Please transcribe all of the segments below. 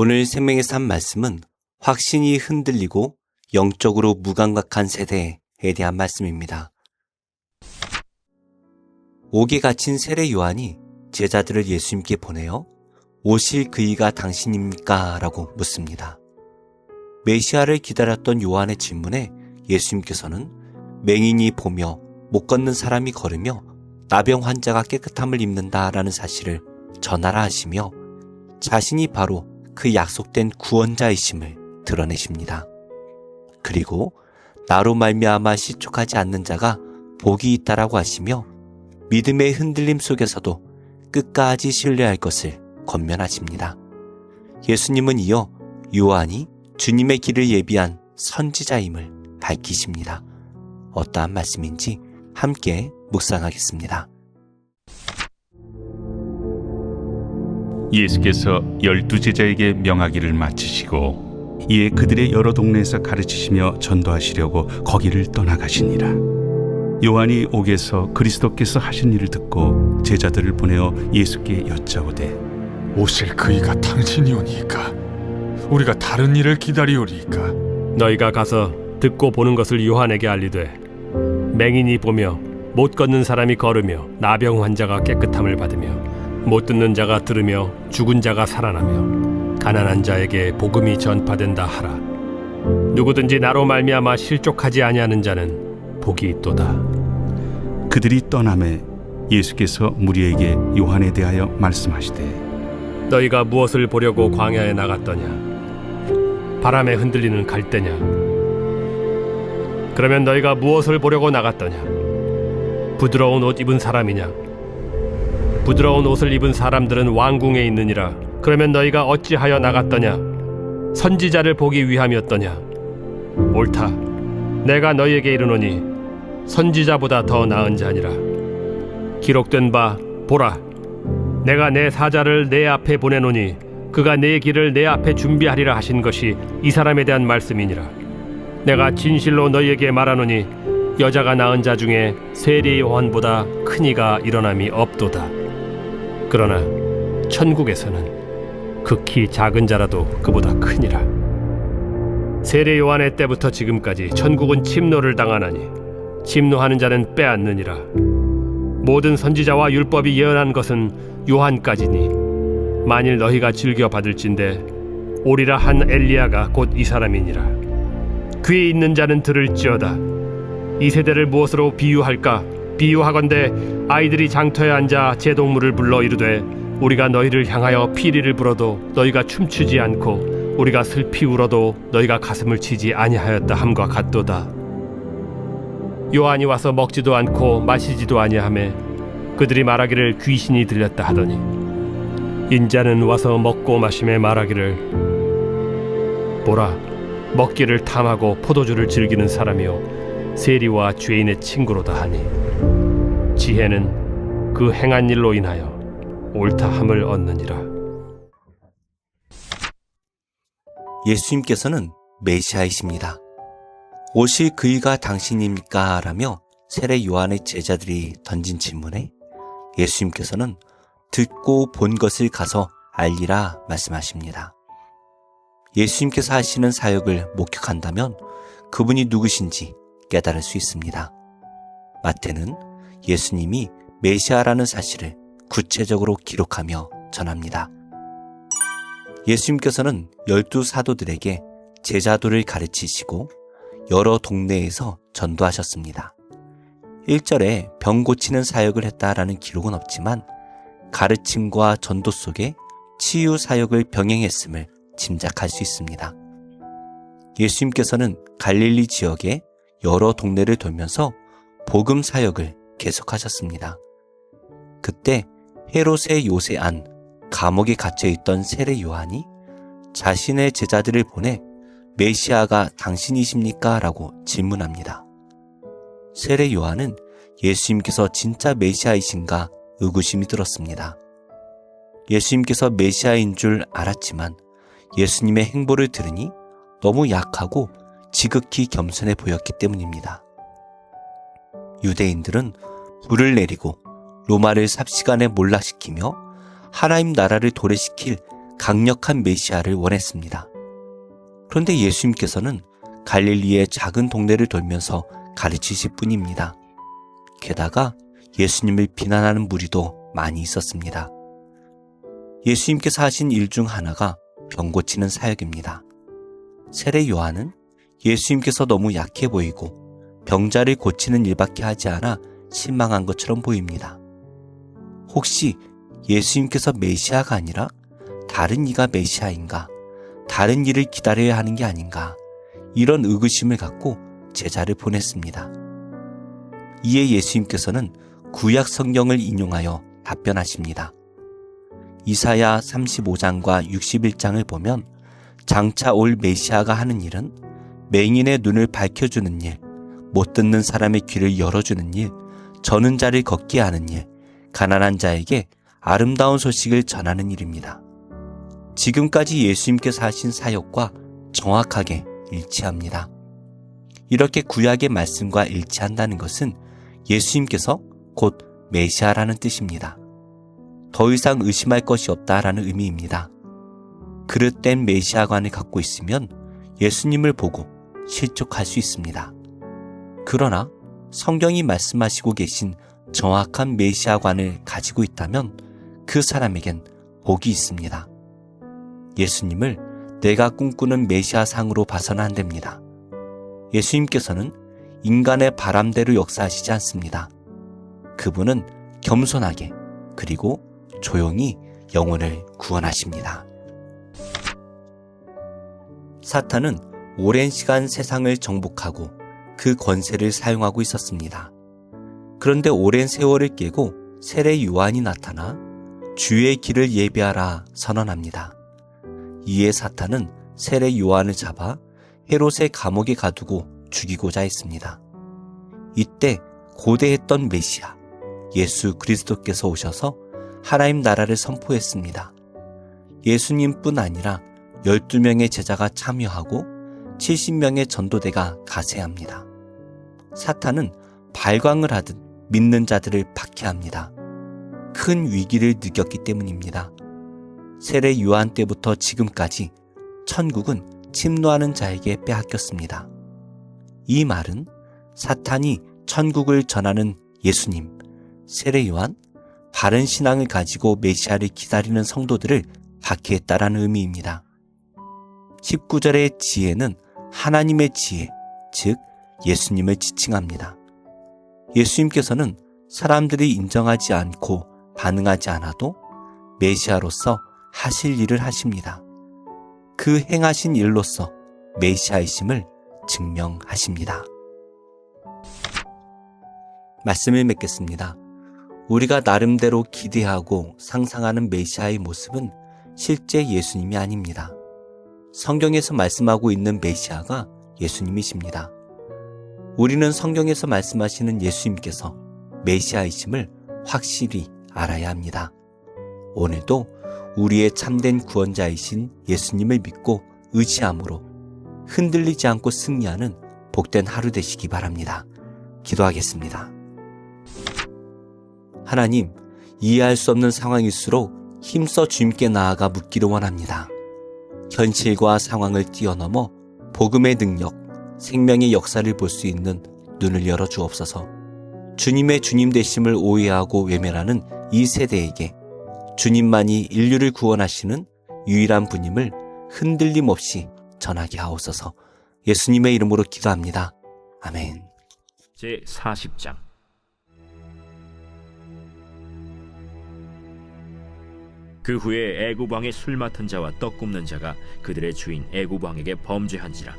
오늘 생명의 삶 말씀은 확신이 흔들리고 영적으로 무감각한 세대에 대한 말씀입니다. 옥에 갇힌 세례 요한이 제자들을 예수님께 보내어 오실 그이가 당신입니까? 라고 묻습니다. 메시아를 기다렸던 요한의 질문에 예수님께서는 맹인이 보며 못 걷는 사람이 걸으며 나병 환자가 깨끗함을 입는다라는 사실을 전하라 하시며 자신이 바로 그 약속된 구원자이심을 드러내십니다. 그리고 나로 말미암아 실족하지 않는 자가 복이 있다라고 하시며 믿음의 흔들림 속에서도 끝까지 신뢰할 것을 권면하십니다. 예수님은 이어 요한이 주님의 길을 예비한 선지자임을 밝히십니다. 어떠한 말씀인지 함께 묵상하겠습니다. 예수께서 12제자에게 명하기를 마치시고 이에 그들의 여러 동네에서 가르치시며 전도하시려고 거기를 떠나가시니라. 요한이 옥에서 그리스도께서 하신 일을 듣고 제자들을 보내어 예수께 여짜오되 오실 그이가 당신이오니이까? 우리가 다른 일을 기다리오리이까? 너희가 가서 듣고 보는 것을 요한에게 알리되 맹인이 보며 못 걷는 사람이 걸으며 나병 환자가 깨끗함을 받으며 못 듣는 자가 들으며 죽은 자가 살아나며 가난한 자에게 복음이 전파된다 하라. 누구든지 나로 말미암아 실족하지 아니하는 자는 복이 있도다. 그들이 떠나매 예수께서 무리에게 요한에 대하여 말씀하시되 너희가 무엇을 보려고 광야에 나갔더냐? 바람에 흔들리는 갈대냐? 그러면 너희가 무엇을 보려고 나갔더냐? 부드러운 옷 입은 사람이냐? 부드러운 옷을 입은 사람들은 왕궁에 있느니라. 그러면 너희가 어찌하여 나갔더냐? 선지자를 보기 위함이었더냐? 옳다. 내가 너희에게 이르노니 선지자보다 더 나은 자니라. 기록된 바 보라, 내가 내 사자를 내 앞에 보내노니 그가 내 길을 내 앞에 준비하리라 하신 것이 이 사람에 대한 말씀이니라. 내가 진실로 너희에게 말하노니 여자가 낳은 자 중에 세례 요한보다 큰 이가 일어남이 없도다. 그러나 천국에서는 극히 작은 자라도 그보다 크니라. 세례 요한의 때부터 지금까지 천국은 침노를 당하나니 침노하는 자는 빼앗느니라. 모든 선지자와 율법이 예언한 것은 요한까지니 만일 너희가 즐겨 받을진대 오리라 한 엘리야가 곧 이 사람이니라. 귀 있는 자는 들을지어다. 이 세대를 무엇으로 비유할까? 비유하건대 아이들이 장터에 앉아 제동물을 불러 이르되 우리가 너희를 향하여 피리를 불어도 너희가 춤추지 않고 우리가 슬피 울어도 너희가 가슴을 치지 아니하였다 함과 같도다. 요한이 와서 먹지도 않고 마시지도 아니하매 그들이 말하기를 귀신이 들렸다 하더니 인자는 와서 먹고 마심에 말하기를 보라, 먹기를 탐하고 포도주를 즐기는 사람이요 세리와 죄인의 친구로다 하니 지혜는 그 행한 일로 인하여 옳다함을 얻느니라. 예수님께서는 메시아이십니다. 오실 그이가 당신입니까? 라며 세례 요한의 제자들이 던진 질문에 예수님께서는 듣고 본 것을 가서 알리라 말씀하십니다. 예수님께서 하시는 사역을 목격한다면 그분이 누구신지 깨달을 수 있습니다. 마태는 예수님이 메시아라는 사실을 구체적으로 기록하며 전합니다. 예수님께서는 12 사도들에게 제자도를 가르치시고 여러 동네에서 전도하셨습니다. 1절에 병 고치는 사역을 했다라는 기록은 없지만 가르침과 전도 속에 치유 사역을 병행했음을 짐작할 수 있습니다. 예수님께서는 갈릴리 지역의 여러 동네를 돌면서 복음 사역을 계속하셨습니다. 그때 헤롯의 요새 안 감옥에 갇혀있던 세례 요한이 자신의 제자들을 보내 메시아가 당신이십니까? 라고 질문합니다. 세례 요한은 예수님께서 진짜 메시아이신가 의구심이 들었습니다. 예수님께서 메시아인 줄 알았지만 예수님의 행보를 들으니 너무 약하고 지극히 겸손해 보였기 때문입니다. 유대인들은 불을 내리고 로마를 삽시간에 몰락시키며 하나님 나라를 도래시킬 강력한 메시아를 원했습니다. 그런데 예수님께서는 갈릴리의 작은 동네를 돌면서 가르치실 뿐입니다. 게다가 예수님을 비난하는 무리도 많이 있었습니다. 예수님께서 하신 일 중 하나가 병 고치는 사역입니다. 세례 요한은 예수님께서 너무 약해 보이고 병자를 고치는 일밖에 하지 않아 실망한 것처럼 보입니다. 혹시 예수님께서 메시아가 아니라 다른 이가 메시아인가? 다른 일을 기다려야 하는 게 아닌가? 이런 의구심을 갖고 제자를 보냈습니다. 이에 예수님께서는 구약 성경을 인용하여 답변하십니다. 이사야 35장과 61장을 보면 장차 올 메시아가 하는 일은 맹인의 눈을 밝혀주는 일, 못 듣는 사람의 귀를 열어주는 일, 저는 자를 걷게 하는 일, 가난한 자에게 아름다운 소식을 전하는 일입니다. 지금까지 예수님께서 하신 사역과 정확하게 일치합니다. 이렇게 구약의 말씀과 일치한다는 것은 예수님께서 곧 메시아라는 뜻입니다. 더 이상 의심할 것이 없다라는 의미입니다. 그릇된 메시아관을 갖고 있으면 예수님을 보고 실족할 수 있습니다. 그러나 성경이 말씀하시고 계신 정확한 메시아관을 가지고 있다면 그 사람에겐 복이 있습니다. 예수님을 내가 꿈꾸는 메시아상으로 봐서는 안 됩니다. 예수님께서는 인간의 바람대로 역사하시지 않습니다. 그분은 겸손하게 그리고 조용히 영혼을 구원하십니다. 사탄은 오랜 시간 세상을 정복하고 그 권세를 사용하고 있었습니다. 그런데 오랜 세월을 깨고 세례 요한이 나타나 주의 길을 예비하라 선언합니다. 이에 사탄은 세례 요한을 잡아 헤롯의 감옥에 가두고 죽이고자 했습니다. 이때 고대했던 메시아 예수 그리스도께서 오셔서 하나님 나라를 선포했습니다. 예수님뿐 아니라 12명의 제자가 참여하고 70명의 전도대가 가세합니다. 사탄은 발광을 하듯 믿는 자들을 박해합니다. 큰 위기를 느꼈기 때문입니다. 세례 요한 때부터 지금까지 천국은 침노하는 자에게 빼앗겼습니다. 이 말은 사탄이 천국을 전하는 예수님, 세례 요한, 바른 신앙을 가지고 메시아를 기다리는 성도들을 박해했다라는 의미입니다. 19절의 지혜는 하나님의 지혜, 즉 예수님을 지칭합니다. 예수님께서는 사람들이 인정하지 않고 반응하지 않아도 메시아로서 하실 일을 하십니다. 그 행하신 일로서 메시아이심을 증명하십니다. 말씀을 맺겠습니다. 우리가 나름대로 기대하고 상상하는 메시아의 모습은 실제 예수님이 아닙니다. 성경에서 말씀하고 있는 메시아가 예수님이십니다. 우리는 성경에서 말씀하시는 예수님께서 메시아이심을 확실히 알아야 합니다. 오늘도 우리의 참된 구원자이신 예수님을 믿고 의지함으로 흔들리지 않고 승리하는 복된 하루 되시기 바랍니다. 기도하겠습니다. 하나님, 이해할 수 없는 상황일수록 힘써 주님께 나아가 묻기를 원합니다. 현실과 상황을 뛰어넘어 복음의 능력, 생명의 역사를 볼 수 있는 눈을 열어 주옵소서. 주님의 주님 되심을 오해하고 외면하는 이 세대에게 주님만이 인류를 구원하시는 유일한 분임을 흔들림 없이 전하게 하옵소서. 예수님의 이름으로 기도합니다. 아멘. 제40장 그 후에 애굽 왕의 술 맡은 자와 떡 굽는 자가 그들의 주인 애굽 왕에게 범죄한지라.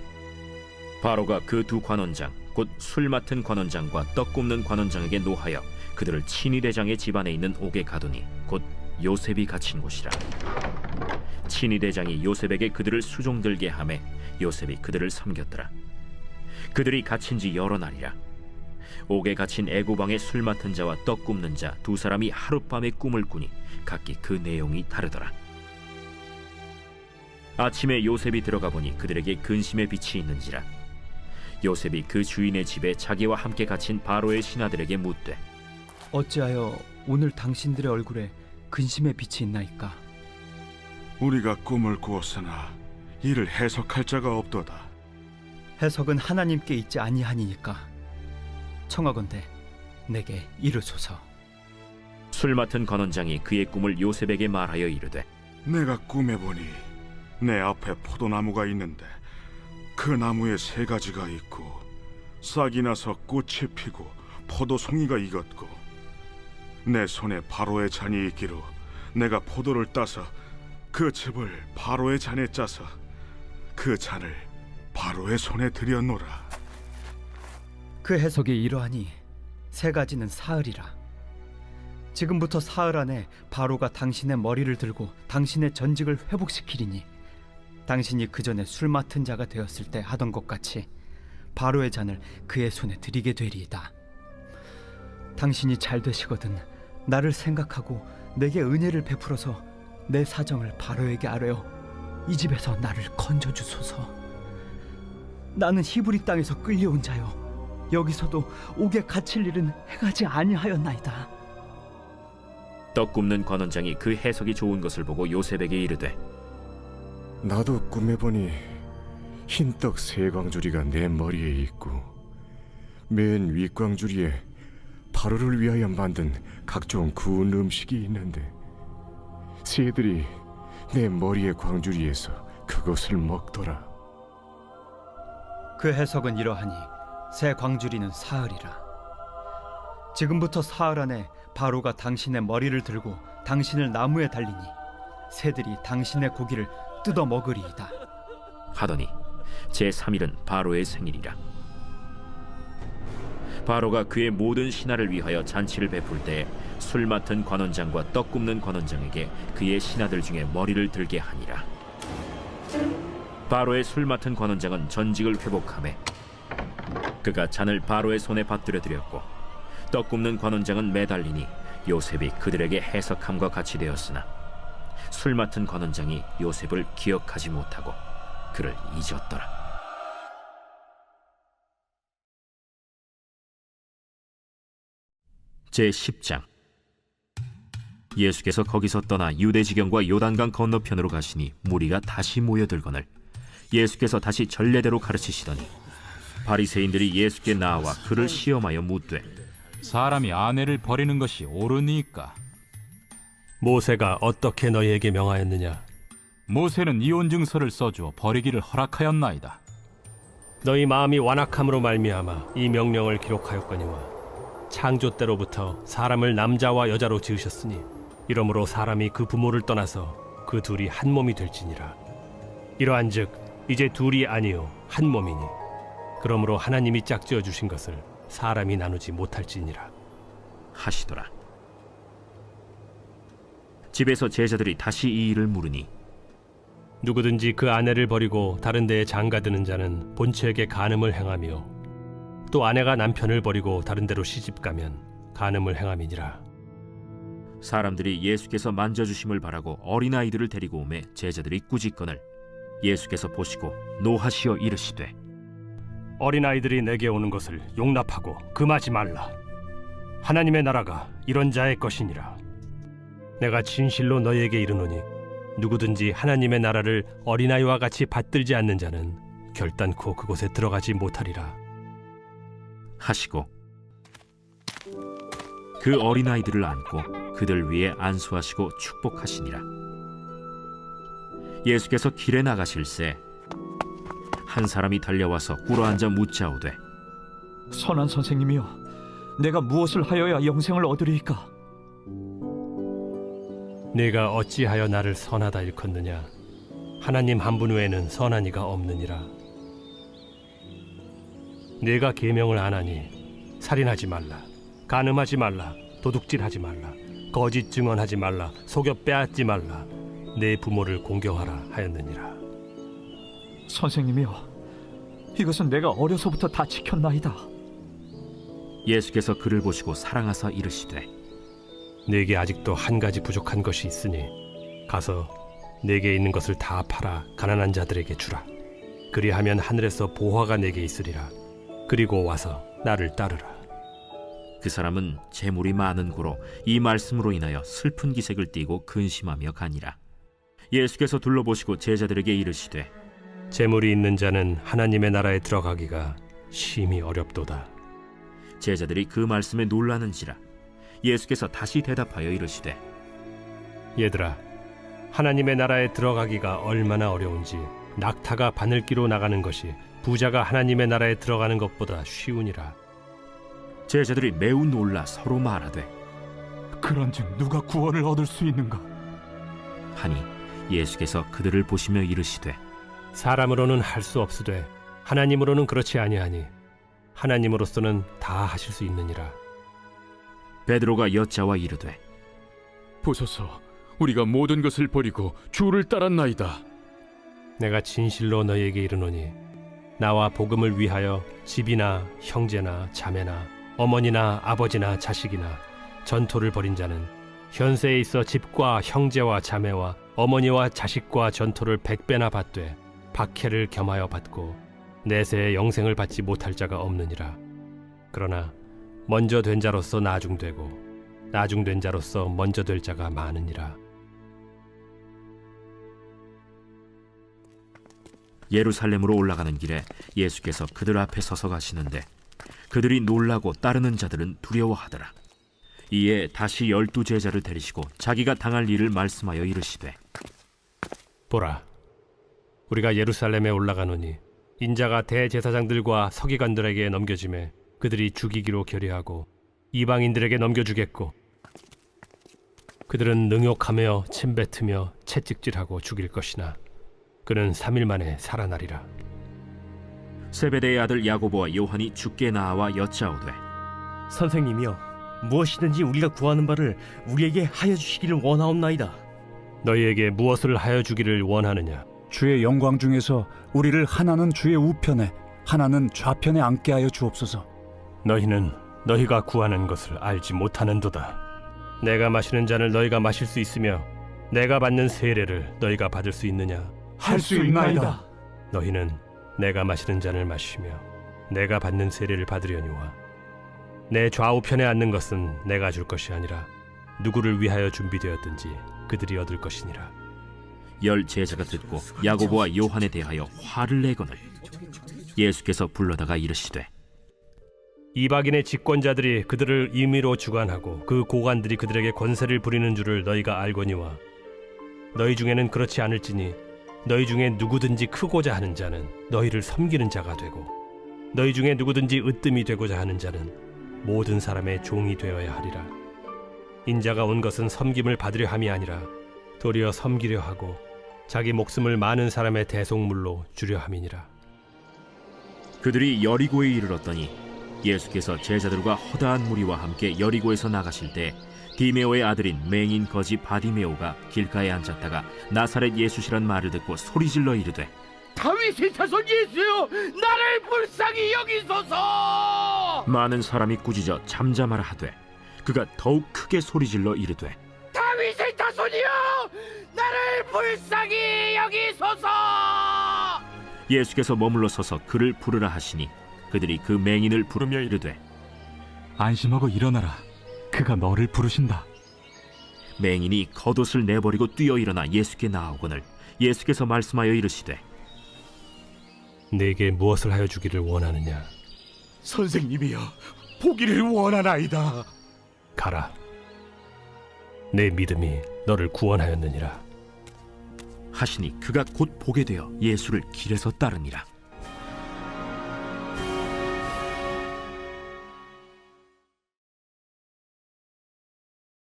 바로가 그 두 관원장 곧 술 맡은 관원장과 떡 굽는 관원장에게 노하여 그들을 친위대장의 집안에 있는 옥에 가두니 곧 요셉이 갇힌 곳이라. 친위대장이 요셉에게 그들을 수종들게 하매 요셉이 그들을 섬겼더라. 그들이 갇힌 지 여러 날이라. 옥에 갇힌 애굽 왕의 술 맡은 자와 떡 굽는 자 두 사람이 하룻밤에 꿈을 꾸니 각기 그 내용이 다르더라. 아침에 요셉이 들어가 보니 그들에게 근심의 빛이 있는지라. 요셉이 그 주인의 집에 자기와 함께 갇힌 바로의 신하들에게 묻되 어찌하여 오늘 당신들의 얼굴에 근심의 빛이 있나이까? 우리가 꿈을 꾸었으나 이를 해석할 자가 없도다. 해석은 하나님께 있지 아니하니까 청하건대 내게 이르소서. 술 맡은 관원장이 그의 꿈을 요셉에게 말하여 이르되 내가 꿈에 보니 내 앞에 포도나무가 있는데 그 나무에 세 가지가 있고 싹이 나서 꽃이 피고 포도송이가 익었고 내 손에 바로의 잔이 있기로 내가 포도를 따서 그 즙을 바로의 잔에 짜서 그 잔을 바로의 손에 들여놓으라. 그 해석이 이러하니 세 가지는 사흘이라. 지금부터 사흘 안에 바로가 당신의 머리를 들고 당신의 전직을 회복시키리니 당신이 그 전에 술 맡은 자가 되었을 때 하던 것 같이 바로의 잔을 그의 손에 드리게 되리이다. 당신이 잘 되시거든 나를 생각하고 내게 은혜를 베풀어서 내 사정을 바로에게 아뢰어 이 집에서 나를 건져주소서. 나는 히브리 땅에서 끌려온 자요 여기서도 옥에 갇힐 일은 행하지 아니하였나이다. 떡 굽는 관원장이 그 해석이 좋은 것을 보고 요셉에게 이르되 나도 꿈에 보니 흰떡 세 광주리가 내 머리에 있고 맨 윗광주리에 바로를 위하여 만든 각종 구운 음식이 있는데 새들이 내 머리의 광주리에서 그것을 먹더라. 그 해석은 이러하니 새 광주리는 사흘이라. 지금부터 사흘 안에 바로가 당신의 머리를 들고 당신을 나무에 달리니 새들이 당신의 고기를 뜯어 먹으리이다. 하더니 제3일은 바로의 생일이라. 바로가 그의 모든 신하를 위하여 잔치를 베풀 때 술 맡은 관원장과 떡 굽는 관원장에게 그의 신하들 중에 머리를 들게 하니라. 바로의 술 맡은 관원장은 전직을 회복하매 그가 잔을 바로의 손에 받들어 드렸고 떡 굽는 관원장은 매달리니 요셉이 그들에게 해석함과 같이 되었으나 술 맡은 관원장이 요셉을 기억하지 못하고 그를 잊었더라. 제10장. 예수께서 거기서 떠나 유대 지경과 요단강 건너편으로 가시니 무리가 다시 모여들거늘 예수께서 다시 전례대로 가르치시더니 바리새인들이 예수께 나와 그를 시험하여 묻되 사람이 아내를 버리는 것이 옳으니까? 모세가 어떻게 너희에게 명하였느냐? 모세는 이혼 증서를 써주어 버리기를 허락하였나이다. 너희 마음이 완악함으로 말미암아 이 명령을 기록하였거니와 창조 때로부터 사람을 남자와 여자로 지으셨으니 이러므로 사람이 그 부모를 떠나서 그 둘이 한 몸이 될지니라. 이러한즉 이제 둘이 아니요 한 몸이니 그러므로 하나님이 짝지어 주신 것을 사람이 나누지 못할지니라 하시더라. 집에서 제자들이 다시 이 일을 물으니 누구든지 그 아내를 버리고 다른 데에 장가드는 자는 본처에게 간음을 행하며 또 아내가 남편을 버리고 다른 데로 시집가면 간음을 행함이니라. 사람들이 예수께서 만져주심을 바라고 어린아이들을 데리고 오매 제자들이 꾸짖거늘 예수께서 보시고 노하시어 이르시되 어린아이들이 내게 오는 것을 용납하고 금하지 말라. 하나님의 나라가 이런 자의 것이니라. 내가 진실로 너희에게 이르노니 누구든지 하나님의 나라를 어린아이와 같이 받들지 않는 자는 결단코 그곳에 들어가지 못하리라 하시고 그 어린아이들을 안고 그들 위에 안수하시고 축복하시니라. 예수께서 길에 나가실새 한 사람이 달려와서 꿇어앉아 묻자오되 선한 선생님이여, 내가 무엇을 하여야 영생을 얻으리이까? 네가 어찌하여 나를 선하다 일컫느냐? 하나님 한 분 외에는 선한 이가 없느니라. 네가 계명을 안 하니 살인하지 말라, 간음하지 말라, 도둑질하지 말라, 거짓 증언하지 말라, 속여 빼앗지 말라, 내 부모를 공경하라 하였느니라. 선생님이여, 이것은 내가 어려서부터 다 지켰나이다. 예수께서 그를 보시고 사랑하사 이르시되 네게 아직도 한 가지 부족한 것이 있으니 가서 네게 있는 것을 다 팔아 가난한 자들에게 주라. 그리하면 하늘에서 보화가 네게 있으리라. 그리고 와서 나를 따르라. 그 사람은 재물이 많은 고로 이 말씀으로 인하여 슬픈 기색을 띠고 근심하며 가니라. 예수께서 둘러보시고 제자들에게 이르시되 재물이 있는 자는 하나님의 나라에 들어가기가 심히 어렵도다. 제자들이 그 말씀에 놀라는지라. 예수께서 다시 대답하여 이르시되 얘들아, 하나님의 나라에 들어가기가 얼마나 어려운지 낙타가 바늘기로 나가는 것이 부자가 하나님의 나라에 들어가는 것보다 쉬우니라. 제자들이 매우 놀라 서로 말하되 그런즉 누가 구원을 얻을 수 있는가? 하니 예수께서 그들을 보시며 이르시되 사람으로는 할 수 없으되 하나님으로는 그렇지 아니하니 하나님으로서는 다 하실 수 있느니라. 베드로가 여짜와 이르되 보소서, 우리가 모든 것을 버리고 주를 따랐나이다. 내가 진실로 너희에게 이르노니 나와 복음을 위하여 집이나 형제나 자매나 어머니나 아버지나 자식이나 전토를 벌인 자는 현세에 있어 집과 형제와 자매와 어머니와 자식과 전토를 100배나 받되 박해를 겸하여 받고 내세의 영생을 받지 못할 자가 없느니라. 그러나 먼저 된 자로서 나중되고 나중된 자로서 먼저 될 자가 많으니라. 예루살렘으로 올라가는 길에 예수께서 그들 앞에 서서 가시는데 그들이 놀라고 따르는 자들은 두려워하더라. 이에 다시 12 제자를 데리시고 자기가 당할 일을 말씀하여 이르시되 보라, 우리가 예루살렘에 올라가노니 인자가 대제사장들과 서기관들에게 넘겨지매 그들이 죽이기로 결의하고 이방인들에게 넘겨주겠고 그들은 능욕하며 침뱉으며 채찍질하고 죽일 것이나 그는 3일 만에 살아나리라. 세베대의 아들 야고보와 요한이 주께 나와 여짜오되 선생님이여, 무엇이든지 우리가 구하는 바를 우리에게 하여 주시기를 원하옵나이다. 너희에게 무엇을 하여 주기를 원하느냐? 주의 영광 중에서 우리를 하나는 주의 우편에 하나는 좌편에 앉게 하여 주옵소서. 너희는 너희가 구하는 것을 알지 못하는도다. 내가 마시는 잔을 너희가 마실 수 있으며 내가 받는 세례를 너희가 받을 수 있느냐? 할 수 있나이다. 너희는 내가 마시는 잔을 마시며 내가 받는 세례를 받으려니와 내 좌우편에 앉는 것은 내가 줄 것이 아니라 누구를 위하여 준비되었든지 그들이 얻을 것이니라. 10 제자가 듣고 야고보와 요한에 대하여 화를 내거늘 예수께서 불러다가 이르시되 이방인의 집권자들이 그들을 임의로 주관하고 그 고관들이 그들에게 권세를 부리는 줄을 너희가 알거니와 너희 중에는 그렇지 않을지니 너희 중에 누구든지 크고자 하는 자는 너희를 섬기는 자가 되고 너희 중에 누구든지 으뜸이 되고자 하는 자는 모든 사람의 종이 되어야 하리라. 인자가 온 것은 섬김을 받으려 함이 아니라 도리어 섬기려 하고 자기 목숨을 많은 사람의 대속물로 주려 함이니라. 그들이 여리고에 이르렀더니 예수께서 제자들과 허다한 무리와 함께 여리고에서 나가실 때 디메오의 아들인 맹인 거지 바디메오가 길가에 앉았다가 나사렛 예수시란 말을 듣고 소리질러 이르되 다윗의 자손 예수여, 나를 불쌍히 여기소서. 많은 사람이 꾸짖어 잠잠하라 하되 그가 더욱 크게 소리질러 이르되 다윗의 자손이여, 나를 불쌍히 여기소서. 예수께서 머물러 서서 그를 부르라 하시니 그들이 그 맹인을 부르며 이르되 안심하고 일어나라, 그가 너를 부르신다. 맹인이 겉옷을 내버리고 뛰어 일어나 예수께 나아오거늘 예수께서 말씀하여 이르시되 내게 무엇을 하여 주기를 원하느냐? 선생님이여, 보기를 원하나이다. 가라, 내 믿음이 너를 구원하였느니라. 하시니 그가 곧 보게 되어 예수를 길에서 따르니라.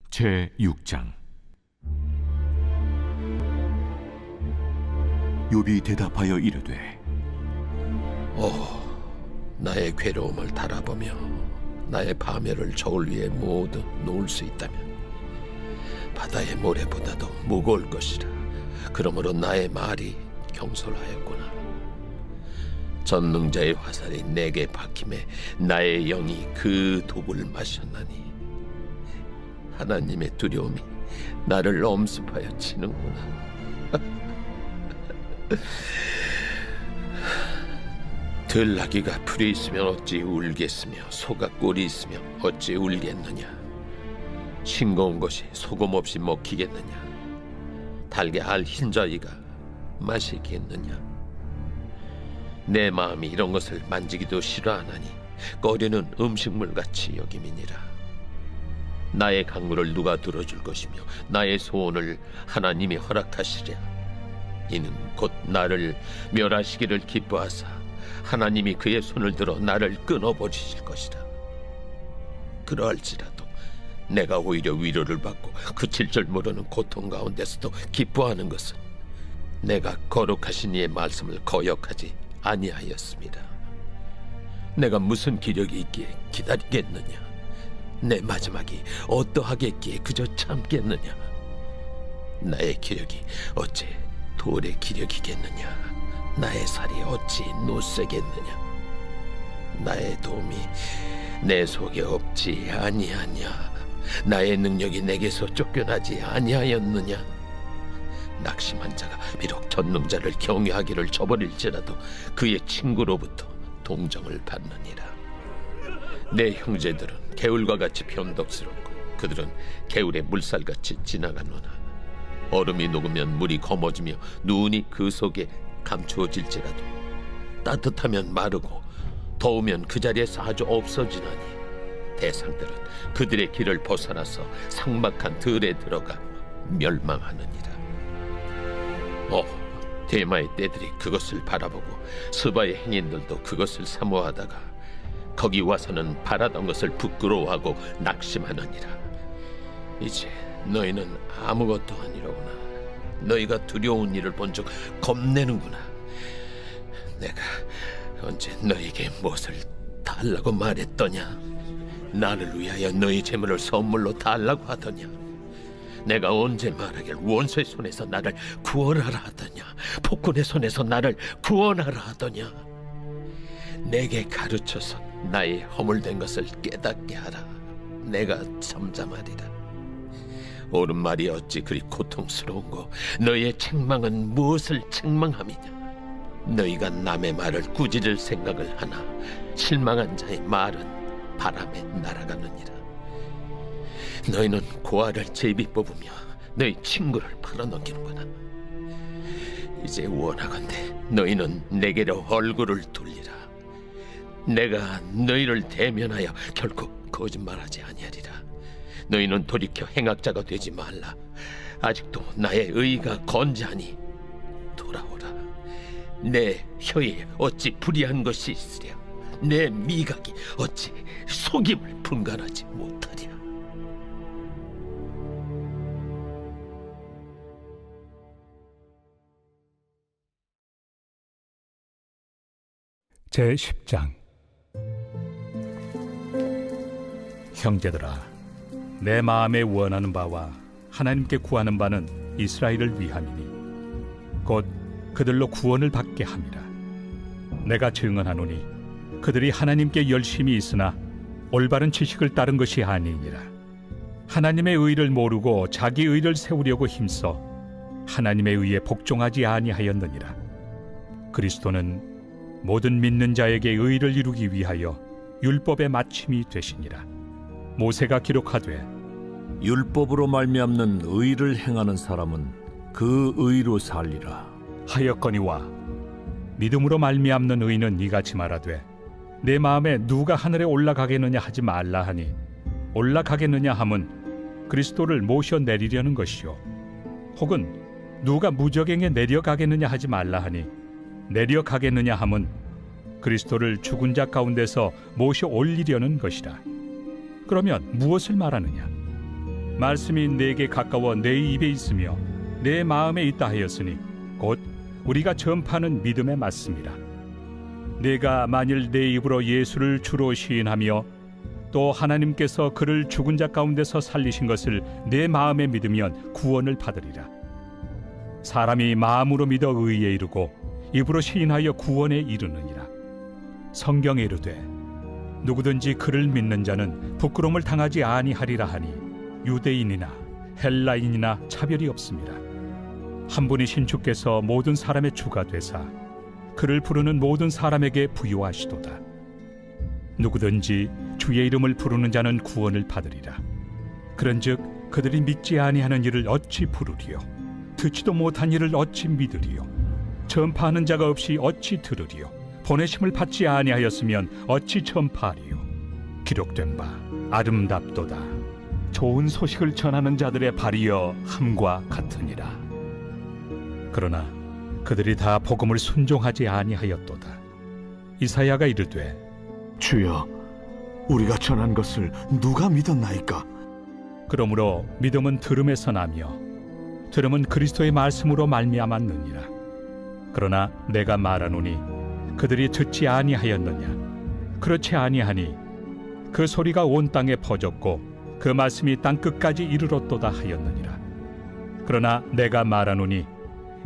제6장. 욥이 대답하여 이르되 나의 괴로움을 달아보며 나의 파멸을 저울 위에 모두 놓을 수 있다면 바다의 모래보다도 무거울 것이라. 그러므로 나의 말이 경솔하였구나. 전능자의 화살이 내게 박힘에 나의 영이 그 독을 마셨나니 하나님의 두려움이 나를 엄습하여 치는구나. 들나귀가 풀이 있으면 어찌 울겠으며 소가 꼴이 있으면 어찌 울겠느냐. 싱거운 것이 소금 없이 먹히겠느냐. 달걀 흰자위가 맛있겠느냐? 내 마음이 이런 것을 만지기도 싫어하나니 꺼리는 음식물같이 여김이니라. 나의 간구를 누가 들어줄 것이며 나의 소원을 하나님이 허락하시랴. 이는 곧 나를 멸하시기를 기뻐하사 하나님이 그의 손을 들어 나를 끊어버리실 것이라. 그러할지라도 내가 오히려 위로를 받고 그칠 줄 모르는 고통 가운데서도 기뻐하는 것은 내가 거룩하신 이의 말씀을 거역하지 아니하였습니다. 내가 무슨 기력이 있기에 기다리겠느냐? 내 마지막이 어떠하겠기에 그저 참겠느냐? 나의 기력이 어찌 돌의 기력이겠느냐? 나의 살이 어찌 노쇠겠느냐? 나의 도움이 내 속에 없지 아니하냐? 나의 능력이 내게서 쫓겨나지 아니하였느냐? 낙심한 자가 비록 전능자를 경외하기를 저버릴지라도 그의 친구로부터 동정을 받느니라. 내 형제들은 개울과 같이 변덕스럽고 그들은 개울의 물살같이 지나가노나 얼음이 녹으면 물이 검어지며 눈이 그 속에 감추어질지라도 따뜻하면 마르고 더우면 그 자리에서 아주 없어지나니 대상들은 그들의 길을 벗어나서 삭막한 들에 들어가 멸망하느니라. 대마의 떼들이 그것을 바라보고 스바의 행인들도 그것을 사모하다가 거기 와서는 바라던 것을 부끄러워하고 낙심하느니라. 이제 너희는 아무것도 아니로구나. 너희가 두려운 일을 본즉 겁내는구나. 내가 언제 너희에게 무엇을 달라고 말했더냐? 나를 위하여 너희 재물을 선물로 달라고 하더냐? 내가 언제 말하길 원수의 손에서 나를 구원하라 하더냐? 폭군의 손에서 나를 구원하라 하더냐? 내게 가르쳐서 나의 허물된 것을 깨닫게 하라. 내가 잠잠하리라. 옳은 말이 어찌 그리 고통스러운고 너희의 책망은 무엇을 책망함이냐? 너희가 남의 말을 꾸짖을 생각을 하나 실망한 자의 말은 바람에 날아가느니라. 너희는 고아를 제비 뽑으며 너희 친구를 팔아넘기는구나. 이제 원하건대 너희는 내게로 얼굴을 돌리라. 내가 너희를 대면하여 결코 거짓말하지 아니하리라. 너희는 돌이켜 행악자가 되지 말라. 아직도 나의 의가 건재하니 돌아오라. 내 혀에 어찌 불의한 것이 있으랴? 내 미각이 어찌 속임을 분간하지 못하랴? 제10장. 형제들아, 내 마음에 원하는 바와 하나님께 구하는 바는 이스라엘을 위함이니 곧 그들로 구원을 받게 함이라. 내가 증언하노니 그들이 하나님께 열심히 있으나 올바른 지식을 따른 것이 아니니라. 하나님의 의를 모르고 자기 의를 세우려고 힘써 하나님의 의에 복종하지 아니하였느니라. 그리스도는 모든 믿는 자에게 의를 이루기 위하여 율법의 마침이 되시니라. 모세가 기록하되 율법으로 말미암는 의를 행하는 사람은 그 의로 살리라 하였거니와 믿음으로 말미암는 의는 이같이 말하되 내 마음에 누가 하늘에 올라가겠느냐 하지 말라 하니 올라가겠느냐 함은 그리스도를 모셔 내리려는 것이요 혹은 누가 무저갱에 내려가겠느냐 하지 말라 하니 내려가겠느냐 함은 그리스도를 죽은 자 가운데서 모셔 올리려는 것이라. 그러면 무엇을 말하느냐? 말씀이 내게 가까워 내 입에 있으며 내 마음에 있다 하였으니 곧 우리가 전파하는 믿음에 맞습니다. 내가 만일 내 입으로 예수를 주로 시인하며 또 하나님께서 그를 죽은 자 가운데서 살리신 것을 내 마음에 믿으면 구원을 받으리라. 사람이 마음으로 믿어 의에 이르고 입으로 시인하여 구원에 이르느니라. 성경에 이르되 누구든지 그를 믿는 자는 부끄러움을 당하지 아니하리라 하니 유대인이나 헬라인이나 차별이 없습니다. 한 분이신 주께서 모든 사람의 주가 되사 그를 부르는 모든 사람에게 부요하시도다. 누구든지 주의 이름을 부르는 자는 구원을 받으리라. 그런즉 그들이 믿지 아니하는 일을 어찌 부르리요? 듣지도 못한 일을 어찌 믿으리요? 전파하는 자가 없이 어찌 들으리요? 보내심을 받지 아니하였으면 어찌 전파하리요? 기록된 바 아름답도다. 좋은 소식을 전하는 자들의 발이여 함과 같으니라. 그러나 그들이 다 복음을 순종하지 아니하였도다. 이사야가 이르되 주여, 우리가 전한 것을 누가 믿었나이까? 그러므로 믿음은 들음에서 나며 들음은 그리스도의 말씀으로 말미암았느니라. 그러나 내가 말하노니 그들이 듣지 아니하였느냐? 그렇지 아니하니 그 소리가 온 땅에 퍼졌고 그 말씀이 땅 끝까지 이르렀도다 하였느니라. 그러나 내가 말하노니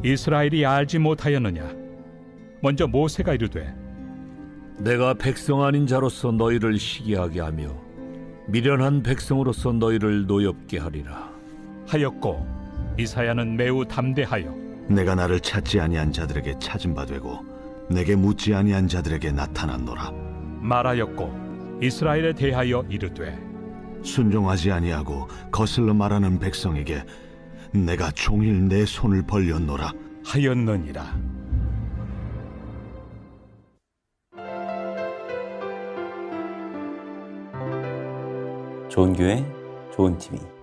이스라엘이 알지 못하였느냐? 먼저 모세가 이르되 내가 백성 아닌 자로서 너희를 시기하게 하며 미련한 백성으로서 너희를 노엽게 하리라 하였고, 이사야는 매우 담대하여 내가 나를 찾지 아니한 자들에게 찾은 바 되고 내게 묻지 아니한 자들에게 나타났노라. 말하였고, 이스라엘에 대하여 이르되 순종하지 아니하고 거슬러 말하는 백성에게 내가 종일 내 손을 벌렸노라 하였느니라. 좋은 교회, 좋은 TV.